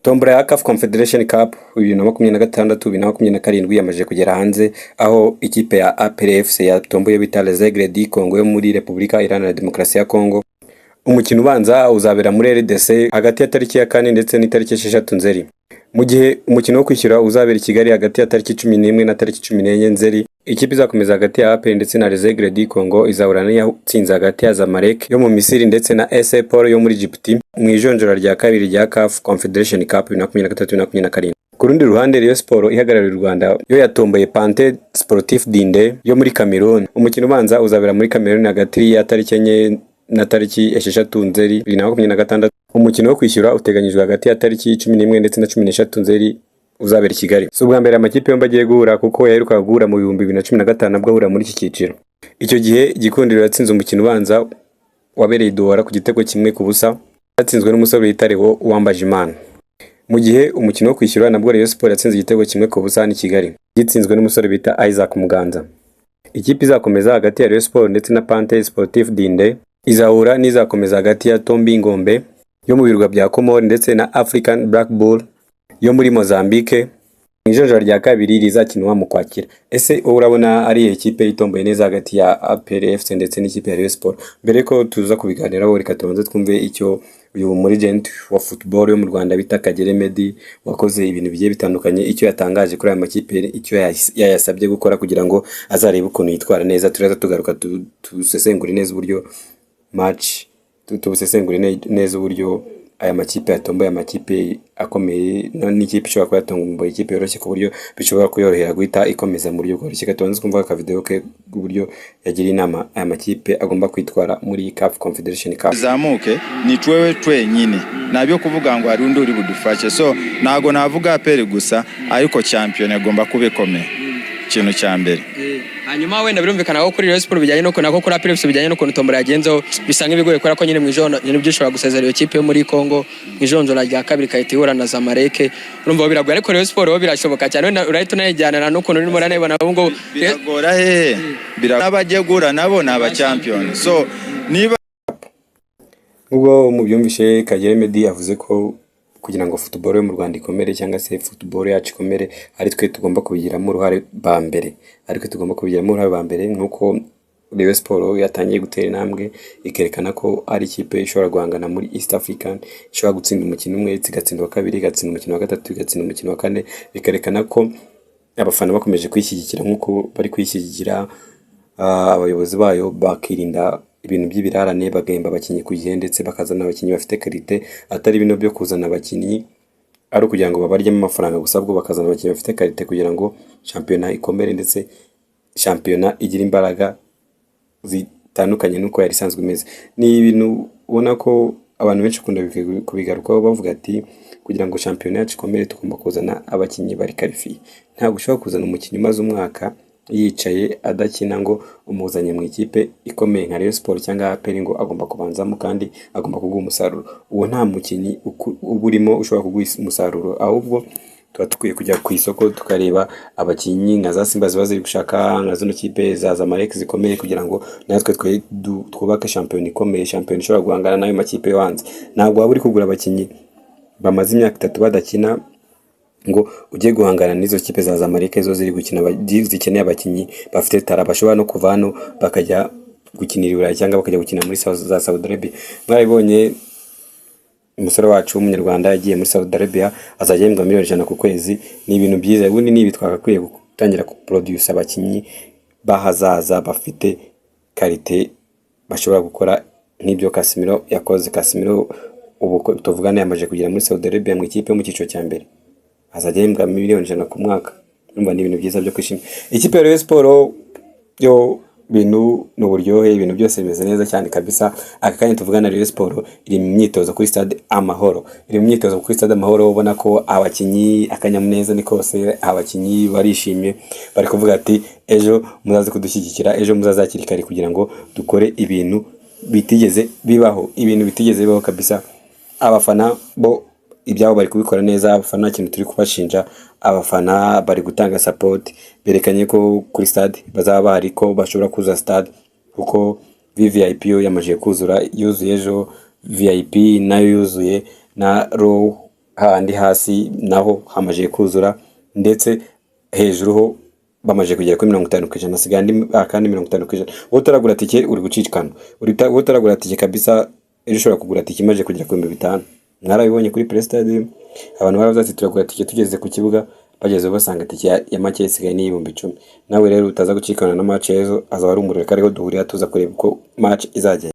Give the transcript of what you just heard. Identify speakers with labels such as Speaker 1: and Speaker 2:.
Speaker 1: Tombora ya CAF Confederation Cup 2026 2027 yamaze kugera hanze, aho ikipe ya APR FC yatomboye bita Les Aigles du Congo yo muri Repubulika Iharanira Demokarasi ya Congo. Umukino ubanza uzabera muri RDC hagati ya tariki ya 4 ndetse n'itariki 6 Nzeri. Mu gihe umukino wo kwishyura uzabera i Kigali hagati ya tariki 11 na tariki 14 Nzeri. Ikipe izakomeza hagati ya APR ndetse na Les Aigles du Congo izahurana n'iyatsinze hagati ya Zamalek yo mu Misiri ndetse na AS Polo yo muri Djibouti mu ijonjora rya kabiri rya CAF Confederation Cup 2023-2027. Ku rundi ruhande Rayon Sport ihagarariye u Rwanda yo yatomboye Pante Sportif Dinde yo muri Cameroon. Umukino ubanza uzabera muri Cameroon hagati ya tariki 4 na tariki 6 Nzeri 2026. Umukino wo kwishyura uteganyijwe hagati ya tariki 11 ndetse na 16 Nzeri uzabera i Kigali. Si ubwa mbere amakipe yombi agiye guhura kuko yaheruka guhura mu 2015 nabwo ahura muri iki cyiciro. Icyo gihe Gikundiro yatsinze umukino ubanza wabereye Douala ku gitego kimwe ku busa, yatsinzwe n'umusore witareho Uwambaje Imana. Mu gihe umukino wo kwishyura nabwo Rayon Sport yatsinze igitego kimwe ku busa ni Kigali, gitsinzwe n'umusore bita Isaac Muganza. Ikipe izakomeza hagati ya Rayon Sport ndetse na Pante Sportif Dinde izahura n'izakomeza hagati ya Tombi Ngombe yo mu birwa bya Komori ndetse na African Black Bull yo muri Mozambique. Ijonjora rya kabiri rizakinwa mu Kwakira. Ese urabona ari ikipe itomboye neza hagati ya APR FC ndetse n'ikipe ya Rayon Sport? Mbere ko tuza kubiganiraho reka tubanze twumve icyo uyu umurigent wa football yo mu Rwanda bita Kagere Medi wakoze ibintu bigiye bitandukanye, icyo yatangaje kuri aya makipe, icyo yayasabye gukora kugira ngo azarebe ukuntu yitwara neza. Turaza tugaruka tusesengura neza uburyo match tubusesengure neza uburyo aya makipe yatomboye amakipe akomeye n'ikipe ishobora kuba yatomboye ikipe yoroshye ku buryo bishobora kuyorohera guhita ikomeza mu buryo bworoshye. Katonze kumva ka video ke uburyo yagira inama aya makipe agomba kwitwara muri CAF Confederation Cup.
Speaker 2: Zamuke ni twewe nyine nabyo kuvuga ngo hari undi uri budufashe, so nago navuga APR gusa ariko champion agomba kubekomeye ikintu cya mbere.
Speaker 3: Hanyuma wenda birumvikana ko kuri Rayon Sport bijyanye no kunako kuri APR bijyanye no kuntu tombora yagenzo bisanga ibigoye kubera ko nyine mu ijondo nyine byishobora gusezera iyo kipe yo muri Congo mu ijonjora rya kabiri kayitihura na Zamalek. Urumva biragoye ariko Rayon Sport birashoboka cyane, wenda urahita unayijyana no kuntu urimo ranayibona ngo
Speaker 2: biragora hehe birabajegura nabo naba champion. So niba
Speaker 1: ubwo mu byumvishe Kagere Medi yavuze ko kugira ngo football yo mu Rwanda ikomere cyangwa se football yacu ikomere ari twe tugomba kubigiramo uruhare ba mbere, ariko tugomba kubigiramo uruhare ba mbere nkuko Rayon Sport yatangiye gutera intambwe ikerekana ko ari ikipe ishobora guhangana muri East African, ishobora gutsinda umukino umwe igatsindwa kabiri, igatsinda umukino wa gatatu, igatsinda umukino wa kane, bikerekana ko abafana bakomeje kwishyigikira nkuko bari kwishyigikira abayobozi bayo bakirinda ibintu by'ibirarane, bagahemba abakinnyi ku gihe ndetse bakazana abakinnyi bafite karite, atari bino byo kuzana abakinnyi ari kugira ngo babaryemo amafaranga gusa, bwo bakazana abakinnyi bafite karite kugira ngo championnat ikomere ndetse championnat igira imbaraga zitandukanye nuko yari isanzwe imeze. Ni ibintu ubona ko abantu benshi kunda kubigarukaho bavuga ati kugira ngo championnat yacu ikomere tugomba kuzana abakinnyi bari qualifié. Ntabwo ushobora kuzana umukinnyi maze umwaka yicaye adakina ngo umuzanye mu ikipe ikomeye nka Rayon Sport cyangwa APR ngo agomba kubanzamo kandi agomba kuguha umusaruro. Uwo nta mukinnyi uburimo ushobora kuguha umusaruro, ahubwo tuba tukwiye kujya ku isoko tukareba abakinnyi nka za Simba ziba ziri gushaka nka zino kipe za Zamalek zikomeye kugira ngo natwe twubake champion ikomeye, champion ishobora guhangana nayo makipe yo hanze. Ntabwo waba uri kugura abakinnyi bamaze imyaka 3 badakina ngo ujye guhangana n'izo kipe za Zamalek zo ziri gukina zikeneye abakinnyi bafite tara bashobora no kuva hano bakajya gukinira Burayi cyangwa bakajya gukina muri za Saudi Arabia. Mwaribonye umusore wacu w'umunyarwanda yagiye muri Saudi Arabia azajya yembwa miliyoni 100 ku kwezi. Ni ibintu byiza, ubundi ni bitwakakwiye gutangira kuproduce abakinnyi bahazaza bafite karite bashobora gukora nk'ibyo Casemiro yakoze. Casemiro ubu tuvugana yamaje kugira muri Saudi Arabia mu ikipe mu cyiciro cya mbere, azajya yembwa miliyoni 100 ku mwaka. Numva ni ibintu byiza byo kwishima. Ikipe ya Rayon Sport yo bintu n'uburyohe, ibintu byose bimeze neza cyane kabisa. Akakanya tuvugana Rayon Sport iri mu myitozo kuri Stade Amahoro, iri mu myitozo kuri Stade Amahoro. Ubona ko abakinnyi akanyamuneza ni kose, abakinnyi barishimye bari kuvuga ati ejo muzaze kudushyigikira, ejo muzazakiri kare kugira ngo dukore ibintu bitigeze bibaho, ibintu bitigeze bibaho kabisa. Abafana bo ibyabo bari kubikora neza, abafana kintu turi kubashinja, abafana bari gutanga support, berekanye ko kuri stade bazaba bari ko bashobora kuza stade kuko VVIP yamaje kuzura, yuzuye ejo VIP nayo yuzuye na row handi hasi naho hamaje kuzura, ndetse hejuru ho bamaje kugera kuri 50%, asigaye kandi 50%. Wowe utaragura tike uri gucikana, wowe utaragura tike kabisa, ejo ushobora kugura tike imaje kugera kuri 5,000. Mwarabibonye kuri Press Stadium, abantu baravuze ati turagura tike, tugeze ku kibuga bageze basanga tike ya make isigaye ni 10,000. Nawe rero utaza gucikana na match ejo, azaba ari umuriro kariho duhurira tuza kureba uko match izagenda.